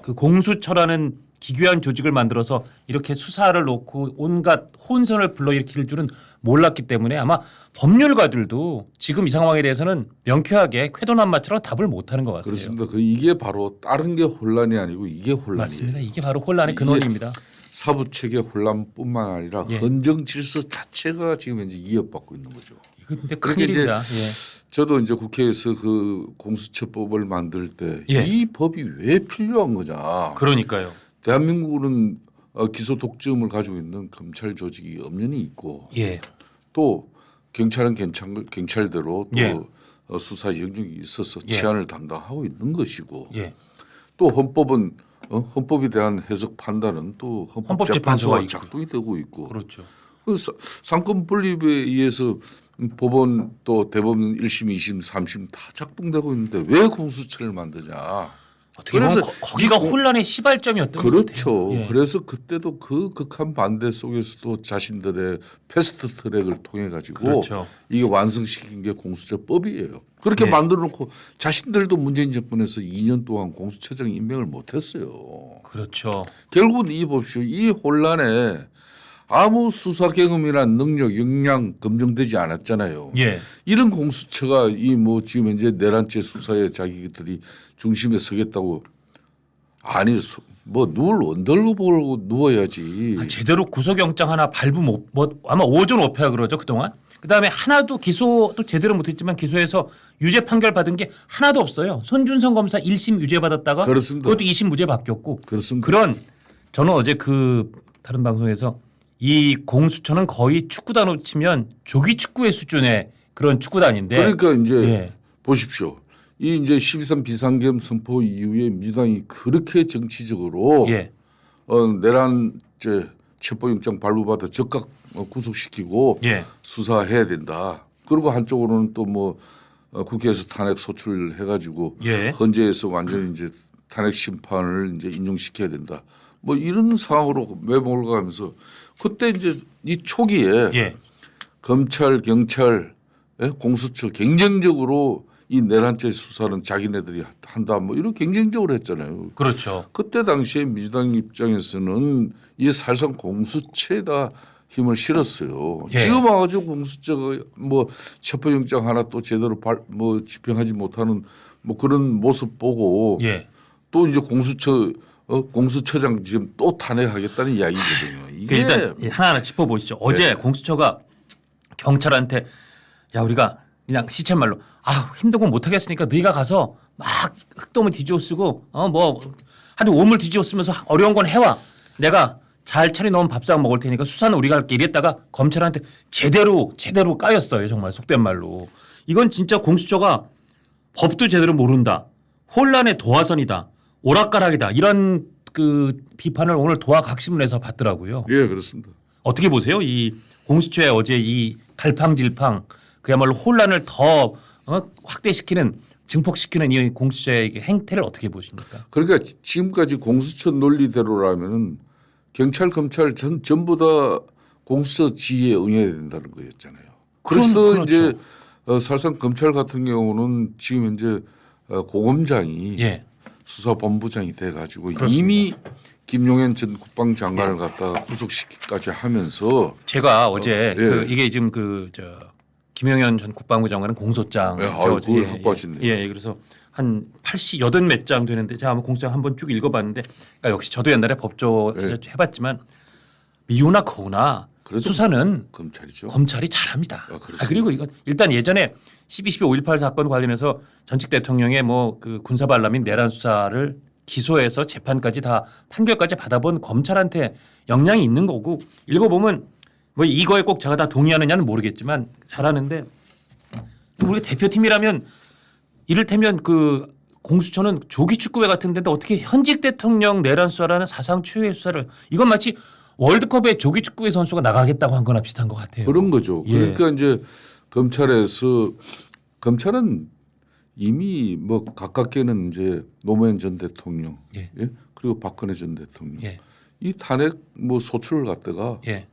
그 공수처라는 기괴한 조직을 만들어서 이렇게 수사를 놓고 온갖 혼선을 불러일으킬 줄은 몰랐기 때문에 아마 법률가들도 지금 이 상황에 대해서는 명쾌하게 쾌도난마처럼 답을 못하는 것 같아요. 그렇습니다. 이게 바로 다른 게 혼란이 아니고 이게 혼란이에요. 맞습니다. 이게 바로 혼란의 근원입니다. 사부체계 혼란뿐만 아니라 예. 헌정 질서 자체가 지금 현재 위협받고 있는 거죠. 이거 근데 그러니까 큰일입니다. 예. 저도 이제 국회에서 그 공수처법을 만들 때 이 예. 법이 왜 필요한 거냐. 그러니까요. 대한민국은 기소 독점을 가지고 있는 검찰 조직이 엄연히 있고 예. 또 경찰은 경찰대로 또 예. 수사 영역이 있어서 예. 치안을 담당하고 있는 것이고 예. 또 헌법은 헌법에 대한 해석 판단은 또 헌법재판소가 헌법재판소가 있고. 작동이 되고 있고 그렇죠. 그 상권 분립에 의해서 법원 또 대법원 1심, 2심, 3심 다 작동되고 있는데 왜 공수처를 만드냐. 어떻게 보면 그래서 거기가 혼란의 시발점이었던 것 그렇죠. 같아요. 예. 그래서 그때도 그 극한 반대 속에서도 자신들의 패스트 트랙을 통해 가지고 그렇죠. 이게 완성시킨 게 공수처법이에요. 그렇게 예. 만들어 놓고 자신들도 문재인 정권에서 2년 동안 공수처장 임명을 못 했어요. 그렇죠. 결국은 이 봅시오. 이 혼란에 아무 수사 경험이나 능력, 역량 검증되지 않았잖아요. 예. 이런 공수처가 이 뭐 지금 현재 내란죄 수사에 자기들이 중심에 서겠다고 아니 뭐 누울 언덜고 보고 누워야지. 제대로 구속영장 하나 발부 뭐 아마 오존오패야 그러죠 그동안. 그다음에 하나도 기소도 제대로 못했지만 기소해서 유죄 판결 받은 게 하나도 없어요. 손준성 검사 1심 유죄 받았다가 그렇습니다. 그것도 2심 무죄 바뀌었고. 그렇습니다. 그런 저는 어제 그 다른 방송에서 이 공수처는 거의 축구단으로 치면 조기 축구의 수준의 그런 축구단인데. 그러니까 이제 예. 보십시오. 이 이제 12.3 비상계엄 선포 이후에 민주당이 그렇게 정치적으로 예. 내란죄 체포영장 발부받아 즉각 구속시키고 예. 수사해야 된다. 그리고 한쪽으로는 또 뭐 국회에서 탄핵 소출해가지고 예. 헌재에서 완전히 이제 탄핵 심판을 이제 인용시켜야 된다. 뭐 이런 상황으로 매몰 가면서 그때 이제 이 초기에 예. 검찰, 경찰, 공수처 경쟁적으로 이 내란죄 수사는 자기네들이 한다. 뭐 이런 경쟁적으로 했잖아요. 그렇죠. 그때 당시에 민주당 입장에서는 이 사실상 공수처에다 힘을 실었어요. 예. 지금 와가지고 공수처가 뭐 체포영장 하나 또 제대로 뭐 집행하지 못하는 뭐 그런 모습 보고 예. 또 이제 공수처장 지금 또 탄핵하겠다는 이야기거든요. 이게 일단 하나하나 짚어보시죠. 어제 네. 공수처가 경찰한테 야 우리가 그냥 시쳇말로 힘든 건 못하겠으니까 너희가 가서 막 흙도물 뒤집어 쓰고 뭐 하도 오물 뒤집어 쓰면서 어려운 건 해와. 내가 잘 차려 놓은 밥상 먹을 테니까 수사는 우리가 할게 이랬다가 검찰한테 제대로 까였어요. 정말 속된 말로. 이건 진짜 공수처가 법도 제대로 모른다. 혼란의 도화선이다. 오락가락이다. 이런 그 비판을 오늘 도화각신문에서 받더라고요. 예, 그렇습니다. 어떻게 보세요? 이 공수처의 어제 이 갈팡질팡 그야말로 혼란을 더 확대시키는 증폭시키는 이 공수처의 행태를 어떻게 보십니까? 그러니까 지금까지 공수처 논리대로라면은 경찰, 검찰 전부 다 공수처 지휘에 응해야 된다는 거였잖아요. 그래서 그렇죠. 이제 사실상 검찰 같은 경우는 지금 현재 고검장이 예. 수사본부장이 돼가지고 그렇습니다. 이미 김용현 전 국방장관을 갖다가 구속시키기까지 하면서 제가 어제 예. 이게 지금 김영현 전 국방부 장관은 공소장 그걸 갖고 하셨네요. 예, 그래서 한 80, 몇 장 되는데 제가 한번 공소장 한번 쭉 읽어봤는데 그러니까 역시 저도 옛날에 법조 해봤지만 미우나 거우나 그래도 수사는 검찰이죠. 검찰이 잘합니다. 그렇습니다. 그리고 이건 일단 예전에 12.12 5.18 사건 관련해서 전직 대통령의 뭐 그 군사 반란인 내란 수사를 기소해서 재판까지 다 판결까지 받아본 검찰한테 역량이 있는 거고 읽어보면 뭐 이거에 꼭 제가 다 동의하느냐는 모르겠지만 잘하는데 우리 대표팀이라면 이를테면 그 공수처는 조기 축구회 같은 데도 어떻게 현직 대통령 내란 수사라는 사상 초유의 수사를 이건 마치 월드컵에 조기 축구회 선수가 나가겠다고 한 거나 비슷한 것 같아요. 그런 거죠. 예. 그러니까 이제 검찰은 이미 뭐 가깝게는 이제 노무현 전 대통령, 예. 예? 그리고 박근혜 전 대통령 예. 이 탄핵 뭐 소출을 갖다가 예.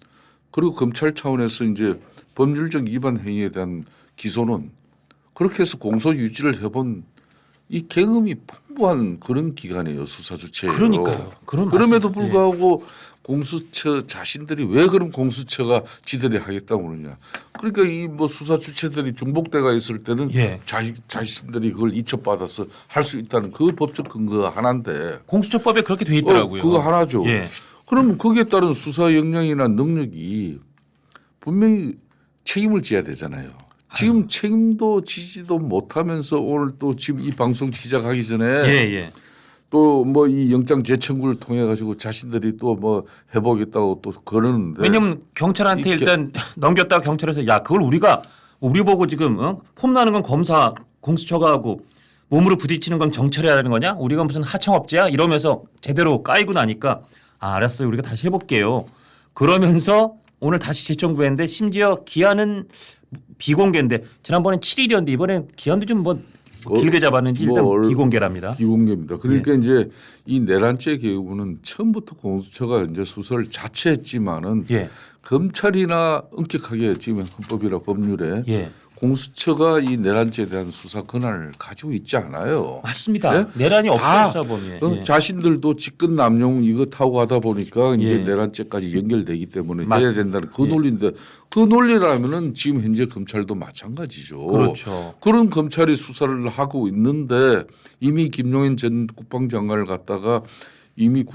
그리고 검찰 차원에서 이제 법률적 위반 행위에 대한 기소는 그렇게 해서 공소 유지를 해본 이 경험이 풍부한 그런 기관이에요. 수사 주체예요. 그러니까요. 그런 그럼에도 말씀- 불구하고 공수처 자신들이 왜 그럼 공수처가 지들이 하겠다고 그러냐. 그러니까 이 뭐 수사 주체들이 중복대가 있을 때는 예. 자신들이 그걸 이첩받아서 할 수 있다는 그 법적 근거가 하나인데 공수처법에 그렇게 돼 있더라고요. 그거 하나죠. 예. 그러면 거기에 따른 수사 역량이나 능력이 분명히 책임을 져야 되잖아요. 지금 책임도 지지도 못하면서 오늘 또 지금 이 방송 시작하기 전에 예, 예. 또 뭐 이 영장 재청구를 통해 가지고 자신들이 또 뭐 해보겠다고 또 그러는데 왜냐면 경찰한테 이렇게- 일단 넘겼다가 경찰에서 야 그걸 우리 보고 지금 폼 나는 건 검사 공수처가 하고 몸으로 부딪히는 건 경찰이 하는 거냐? 우리가 무슨 하청업체야? 이러면서 제대로 까이고 나니까 알았어요. 우리가 다시 해볼게요. 그러면서 오늘 다시 재청구했는데 심지어 기한은 비공개인데 지난번엔 7일이었는데 이번엔 기한도 좀 뭐 길게 잡았는지 일단 비공개랍니다. 비공개입니다. 그러니까 예. 이제 이 내란죄 경우는 처음부터 공수처가 이제 수사를 자체했지만은 예. 검찰이나 엄격하게 지금 헌법이나 법률에 예. 공수처가 이 내란죄에 대한 수사 권한을 가지고 있지 않아요. 맞습니다. 예? 내란이 다 없어요, 범위에. 예. 자신들도 직권 남용 이거 타고 하다 보니까 이제 예. 내란죄까지 연결되기 때문에 해야 맞습니다. 된다는 그 예. 논리인데 그 논리라면은 지금 현재 검찰도 마찬가지죠. 그렇죠. 그런 검찰이 수사를 하고 있는데 이미 김용현 전 국방장관을 갖다가 이미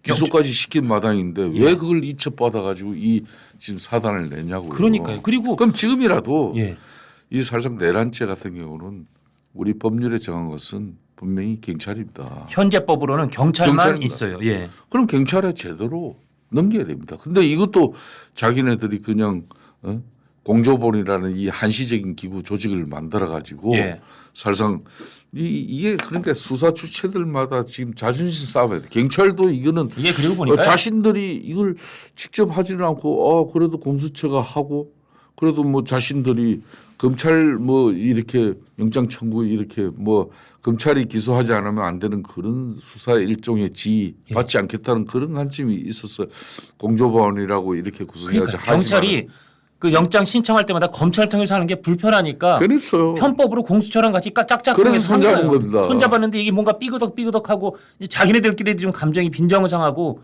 기소까지 시킨 마당인데 예. 왜 그걸 이첩받아 가지고 이 지금 사단을 내냐고요. 그러니까요. 그리고 그럼 지금이라도 예. 이 사실상 내란죄 같은 경우는 우리 법률에 정한 것은 분명히 경찰입니다. 현재법으로는 경찰만 경찰입니다. 있어요. 예. 그럼 경찰에 제대로 넘겨야 됩니다. 근데 이것도 자기네들이 그냥 공조본이라는 이 한시적인 기구 조직을 만들어 가지고 예. 사실상 이게 그러니까 수사 주체들마다 지금 자존심 싸움이에요. 경찰도 이거는 이게 그리고 보니까 자신들이 이걸 직접 하지는 않고 그래도 공수처가 하고 그래도 뭐 자신들이 검찰 뭐 이렇게 영장 청구 이렇게 뭐 검찰이 기소하지 않으면 안 되는 그런 수사의 일종의 지위 받지 않겠다는 그런 관점이 있어서 공조본이라고 이렇게 구성해가지고 그러니까 경찰이 그 영장 신청할 때마다 검찰 통해서 하는 게 불편하니까 그랬어요. 편법으로 공수처랑 같이 짝짝 그래서 손잡은 겁니다. 손잡았는데 이게 뭔가 삐그덕삐그덕하고 이제 자기네들끼리 좀 감정이 빈정상하고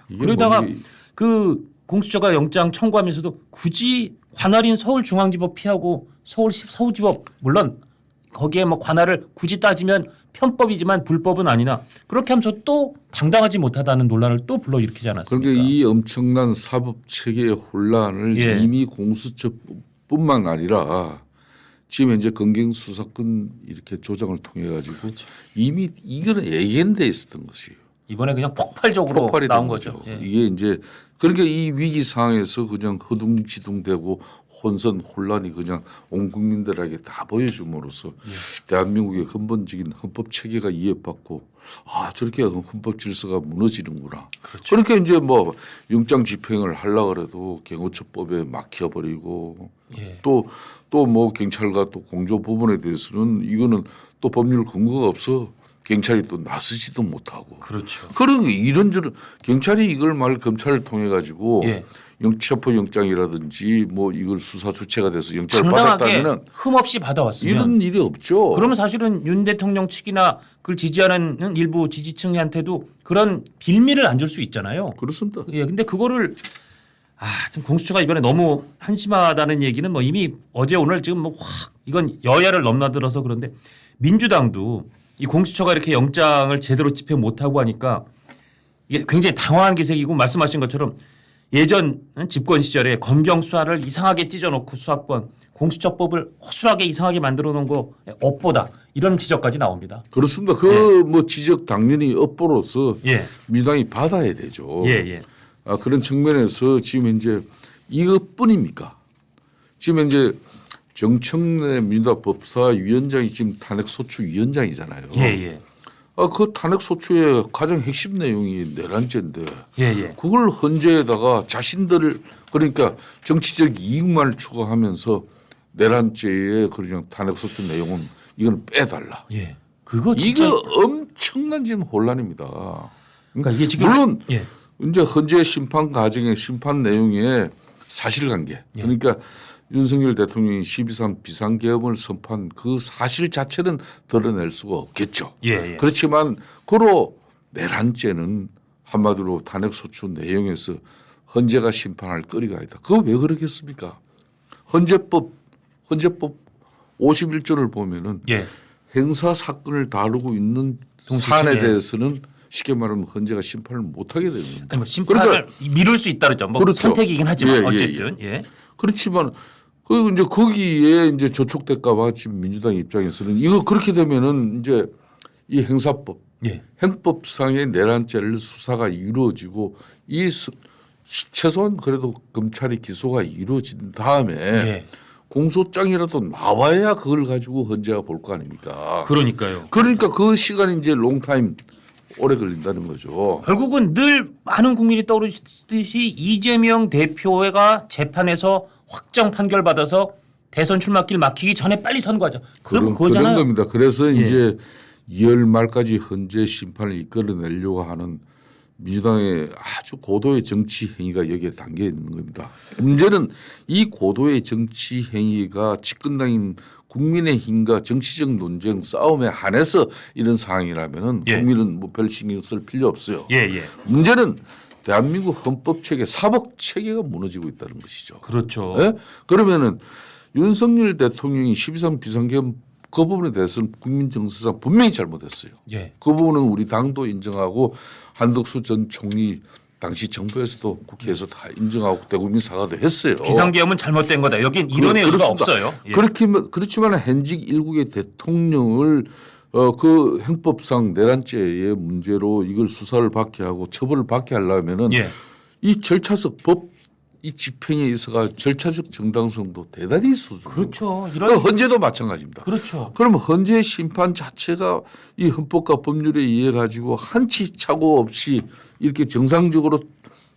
이게 그러다가 뭔지- 그 공수처가 영장 청구하면서도 굳이 관할인 서울중앙지법 피하고 서울지법 물론 거기에 뭐 관할을 굳이 따지면 편법이지만 불법은 아니나 그렇게 하면서 또 당당하지 못하다는 논란을 또 불러일으키지 않았습니까? 그러니까 이 엄청난 사법 체계의 혼란을 예. 이미 공수처뿐만 아니라 지금 현재 검경 수사권 이렇게 조정을 통해 가지고 그렇죠. 이미 이거는 예견돼 있었던 것이에요. 이번에 그냥 폭발적으로 폭발이 나온 된 거죠. 예. 이게 이제 그러니까 이 위기 상황에서 그냥 허둥지둥되고 혼선 혼란이 그냥 온 국민들에게 다 보여줌으로써 대한민국의 근본적인 헌법 체계가 이해받고 저렇게 헌법 질서가 무너지는구나. 그렇죠. 그렇게 이제 뭐 영장 집행을 하려 그래도 경호처법에 막혀버리고 예. 또 뭐 경찰과 또 공조 부분에 대해서는 이거는 또 법률 근거가 없어 경찰이 또 나서지도 못하고 그렇죠. 그런 이런저런 경찰이 이걸 말 검찰을 통해 가지고 예. 체포 영장이라든지 뭐 이걸 수사 주체가 돼서 영장을 당당하게 받았다면은 흠없이 받아왔으면 이런 일이 없죠. 그러면 사실은 윤 대통령 측이나 그걸 지지하는 일부 지지층한테도 그런 빌미를 안 줄 수 있잖아요. 그렇습니다. 예, 근데 그거를 좀 공수처가 이번에 너무 한심하다는 얘기는 뭐 이미 어제 오늘 지금 뭐 확 이건 여야를 넘나들어서 그런데 민주당도 이 공수처가 이렇게 영장을 제대로 집행 못하고 하니까 이게 굉장히 당황한 기색이고 말씀하신 것처럼 예전 집권 시절에 검경 수사를 이상하게 찢어놓고 수사권 공수처법을 허술하게 이상하게 만들어 놓은 거 업보다 이런 지적까지 나옵니다. 그렇습니다. 그 뭐 지적 당연히 업보로서 예, 민주당이 받아야 되죠. 예, 예. 그런 측면에서 지금 현재 이것뿐입니까? 지금 현재 정청래 민주당 법사위원장이 지금 탄핵소추위원장이잖아요. 예, 예. 그 탄핵소추의 가장 핵심 내용이 내란죄인데 예, 예. 그걸 헌재에다가 자신들을 그러니까 정치적 이익만을 추구하면서 내란죄의 그냥 탄핵소추 내용은 이건 빼달라. 예. 그거 진짜 이거 엄청난 지금 혼란입니다. 그러니까 이게 지금 물론 예. 이제 헌재 심판 과정의 심판 내용에 사실관계 그러니까 윤석열 대통령이 12.3 비상계엄을 선포한 그 사실 자체는 드러낼 수가 없겠죠. 예. 그렇지만 고로 내란죄는 한마디로 탄핵소추 내용에서 헌재가 심판할 거리가 있다. 그거 왜 그러겠습니까? 헌재법 51조를 보면은 예. 행사 사건을 다루고 있는 사안에 대해서는 쉽게 말하면 헌재가 심판을 못하게 됩니다. 아니 뭐 심판을 미룰 수 있다죠. 뭐 그렇죠. 선택이긴 하지만 예, 어쨌든 예. 그렇지만 그 이제 거기에 이제 저촉될까봐 지금 민주당 입장에서는 이거 그렇게 되면은 이제 이 행사법, 예. 행법상의 내란죄를 수사가 이루어지고 최소한 그래도 검찰이 기소가 이루어진 다음에 예. 공소장이라도 나와야 그걸 가지고 헌재가 볼 거 아닙니까? 그러니까요. 그러니까 그 시간이 이제 롱타임 오래 걸린다는 거죠. 결국은 늘 많은 국민이 떠오르듯이 이재명 대표가 재판에서 확정 판결 받아서 대선 출마길 막히기 전에 빨리 선거하자. 그런 거잖아요. 그런 겁니다. 그래서 이제 2월 말까지 헌재 심판을 이끌어내려고 하는 민주당의 아주 고도의 정치 행위가 여기에 담겨 있는 겁니다. 문제는 이 고도의 정치 행위가 집권당인 국민의힘과 정치적 논쟁 싸움에 한해서 이런 상황이라면은 국민은 뭐 별 신경 쓸 필요 없어요. 문제는 대한민국 헌법 체계, 사법 체계가 무너지고 있다는 것이죠. 그렇죠. 예? 그러면은 윤석열 대통령이 12.3 비상계엄 그 부분에 대해서는 국민 정서상 분명히 잘못했어요. 그 부분은 우리 당도 인정하고 한덕수 전 총리 당시 정부에서도 국회에서 다 인정하고 대국민 사과도 했어요. 비상계엄은 잘못된 거다. 여긴 이론의 의도가 없어요. 그렇지만 현직 일국의 대통령을 그 행법상 내란죄의 문제로 이걸 수사를 받게 하고 처벌을 받게 하려면은 이 절차적 이 집행에 있어가 절차적 정당성도 대단히 수준. 그렇죠. 헌재도 마찬가지입니다. 그렇죠. 그러면 헌재 심판 자체가 이 헌법과 법률에 의해 가지고 한치 착오 없이 이렇게 정상적으로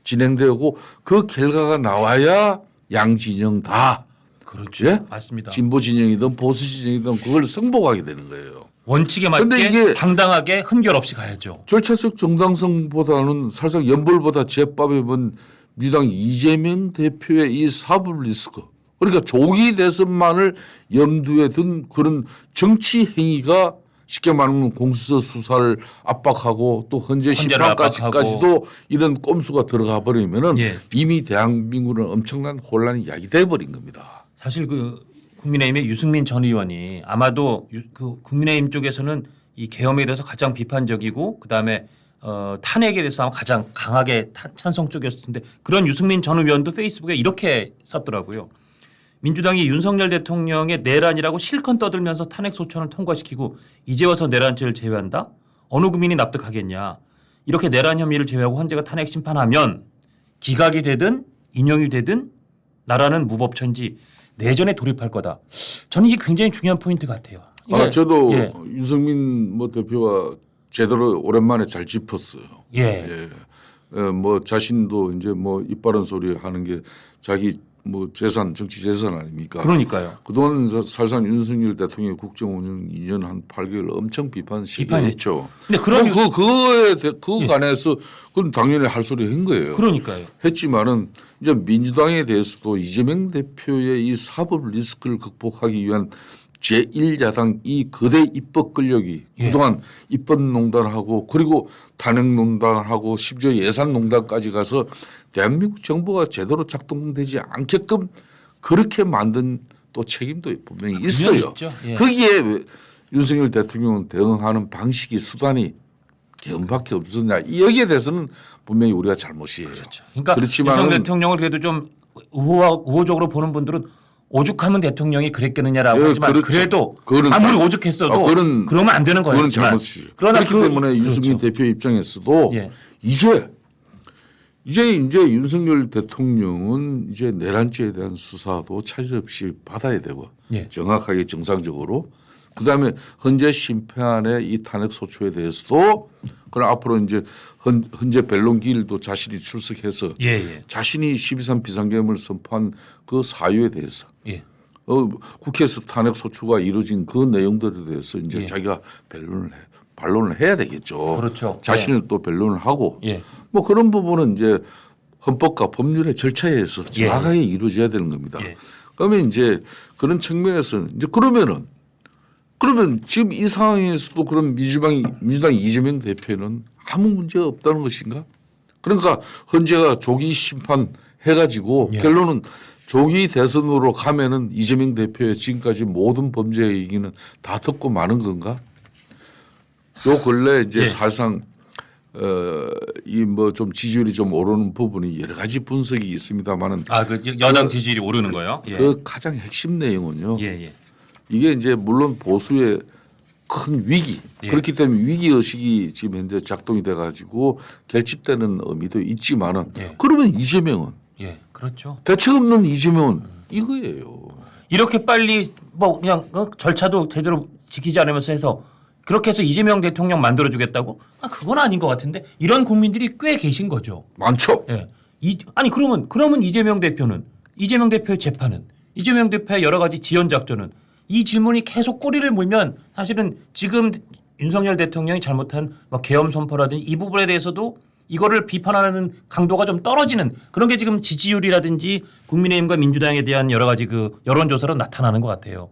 진행되고 그 결과가 나와야 양 진영 다 그렇죠. 맞습니다. 진보 진영이든 보수 진영이든 그걸 승복하게 되는 거예요. 원칙에 맞게 당당하게 흠결 없이 가야죠. 절차적 정당성보다는 사실상 연벌보다 제법에 본 민주당 이재명 대표의 이 사법 리스크 그러니까 조기 대선만을 염두에 둔 그런 정치 행위가 쉽게 말하면 공수처 수사를 압박하고 또 헌재 심판까지도 이런 꼼수가 들어가 버리면은 이미 대한민국은 엄청난 혼란이 야기돼 버린 겁니다. 사실 그 국민의힘의 유승민 전 의원이 아마도 그 국민의힘 쪽에서는 이 계엄에 대해서 가장 비판적이고 그다음에 탄핵에 대해서 아마 가장 강하게 찬성 쪽이었을 텐데 그런 유승민 전 의원도 페이스북에 이렇게 썼더라고요. 민주당이 윤석열 대통령의 내란이라고 실컷 떠들면서 탄핵 소추안을 통과시키고 이제 와서 내란죄를 제외한다? 어느 국민이 납득하겠냐. 이렇게 내란 혐의를 제외하고 헌재가 탄핵 심판하면 기각이 되든 인용이 되든 나라는 무법천지 내전에 돌입할 거다. 저는 이게 굉장히 중요한 포인트 같아요. 저도 유승민 대표가 제대로 오랜만에 잘 짚었어요. 뭐 자신도 이제 뭐 이빠른 소리 하는 게 자기 뭐 재산 정치 재산 아닙니까? 그러니까요. 그동안 사실상 윤석열 대통령의 국정 운영 2년 한 8개월 엄청 비판했죠. 근데 그런 그거에 관해서 그건 당연히 할 소리 한 거예요. 그러니까요. 했지만은 이제 민주당에 대해서도 이재명 대표의 이 사법 리스크를 극복하기 위한 제1야당 이 거대 입법 권력이 그동안 입법농단하고 그리고 탄핵농단하고 심지어 예산농단까지 가서 대한민국 정부가 제대로 작동되지 않게끔 그렇게 만든 또 책임도 분명히 있어요. 거기에 윤석열 대통령은 대응하는 방식이 수단이 계엄밖에 없었냐 여기에 대해서는 분명히 우리가 잘못이에요. 그러니까 윤석열 대통령을 그래도 좀 우호적으로 보는 분들은 오죽하면 대통령이 그랬겠느냐라고 하지만 그래도 아무리 오죽했어도 그러면 안 되는 거예요. 그건 잘못이죠. 그러나 그렇기 때문에 유승민 대표 입장에서도 이제 윤석열 대통령은 이제 내란죄에 대한 수사도 차질 없이 받아야 되고 정확하게 정상적으로 그다음에 헌재 심판의 이 탄핵 소추에 대해서도 그럼 앞으로 이제 헌재 변론기일도 자신이 출석해서 자신이 12.3 비상계엄을 선포한 그 사유에 대해서 국회에서 탄핵 소추가 이루어진 그 내용들에 대해서 이제 자기가 반론을 해야 되겠죠. 그렇죠. 자신을 또 변론을 하고 뭐 그런 부분은 이제 헌법과 법률의 절차에 의해서 정확하게 이루어져야 되는 겁니다. 그러면 이제 그런 측면에서 이제 그러면 지금 이 상황에서도 그럼 민주당 이재명 대표는 아무 문제 없다는 것인가? 그러니까 헌재가 조기 심판 해가지고 예. 결론은 조기 대선으로 가면은 이재명 대표의 지금까지 모든 범죄 얘기는 다 듣고 마는 건가? 요 근래 이제 예. 사실상 이 뭐 좀 지지율이 좀 오르는 부분이 여러 가지 분석이 있습니다만은 그 여당 지지율이 오르는 거요? 예. 그 가장 핵심 내용은요. 예, 예. 이게 이제 물론 보수의 큰 위기 예. 그렇기 때문에 위기 의식이 지금 현재 작동이 돼 가지고 결집되는 의미도 있지만은 예. 그러면 이재명은 예, 그렇죠. 대책 없는 이재명은 이거예요. 이렇게 빨리 뭐 그냥 절차도 제대로 지키지 않으면서 해서 그렇게 해서 이재명 대통령 만들어주겠다고? 그건 아닌 것 같은데 이런 국민들이 꽤 계신 거죠. 많죠. 예. 아니 그러면 이재명 대표의 재판은 이재명 대표의 여러 가지 지연 작전은 이 질문이 계속 꼬리를 물면 사실은 지금 윤석열 대통령이 잘못한 계엄 선포라든지 이 부분에 대해서도 이거를 비판하는 강도가 좀 떨어지는 그런 게 지금 지지율이라든지 국민의힘과 민주당에 대한 여러 가지 그 여론조사로 나타나는 것 같아요.